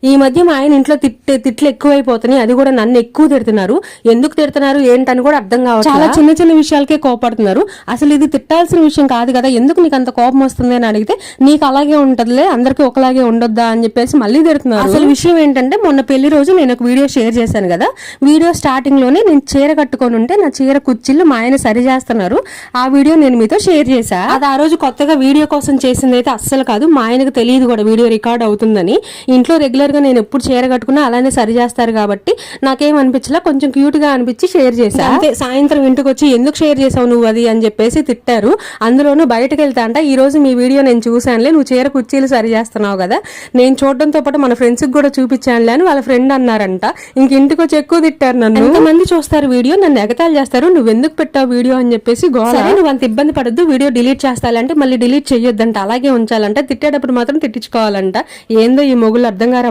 ఈ మధ్య మా ఆయన ఇంట్లో తిట్లు ఎక్కువైపోతున్నాయి, అది కూడా నన్ను ఎక్కువ తిడుతున్నారు. ఎందుకు తిడుతున్నారు ఏంటని కూడా అర్థం కావచ్చు. చాలా చిన్న చిన్న విషయాలకే కోపడుతున్నారు. అసలు ఇది తిట్టాల్సిన విషయం కాదు కదా, ఎందుకు నీకు అంత కోపం వస్తుంది అని అడిగితే నీకు అలాగే ఉంటదిలే, అందరికీ ఒకలాగే ఉండొద్దా అని చెప్పేసి మళ్ళీ తిడుతున్నారు. అసలు విషయం ఏంటంటే మొన్న పెళ్లి రోజు నేను ఒక వీడియో షేర్ చేశాను కదా, వీడియో స్టార్టింగ్ లోనే నేను చీర కట్టుకొని ఉంటే నా చీర కుచ్చిళ్ళు మా ఆయన సరి చేస్తున్నారు. ఆ వీడియో నేను మీతో షేర్ చేశా. అది ఆ రోజు కొత్తగా వీడియో కోసం చేసింది అయితే అస్సలు కాదు. మా ఆయనకు తెలియదు కూడా వీడియో రికార్డ్ అవుతుందని. ఇంట్లో రెగ్యులర్ గా నేను ఎప్పుడు చీర కట్టుకున్నా అలానే సరి చేస్తారు కాబట్టి నాకేం అనిపించలా, కొంచెం క్యూట్ గా అనిపించి షేర్ చేశా. అంతే. సాయంత్రం ఇంటికి వచ్చి ఎందుకు షేర్ చేసావు నువ్వు అది అని చెప్పేసి తిట్టారు. అందులోనూ బయటకు వెళ్తా అంట, ఈ రోజు మీ వీడియో నేను చూసానులే, నువ్వు చీర కుర్చీలు సరి చేస్తున్నావు కదా, నేను చూడడంతో పాటు మన ఫ్రెండ్స్ కి కూడా చూపించానులే అని వాళ్ళ ఫ్రెండ్ అన్నారంట. ఇంక ఇంటికి వచ్చి ఎక్కువ తిట్టారు నన్ను. ఎంతమంది చూస్తారు వీడియో, నన్ను ఎగతాలు చేస్తారు, నువ్వు ఎందుకు పెట్టావు వీడియో అని చెప్పేసి గోల. నువ్వు అంత ఇబ్బంది పడద్దు, వీడియో డిలీట్ చేస్తాలంటే మళ్ళీ డిలీట్ చెయ్యొద్దంట, అలాగే ఉంచాలంట, తిట్టేటప్పుడు మాత్రం తిట్టించుకోవాలంట. ఏందో ఈ మొగుళ్ళు అర్థం గారు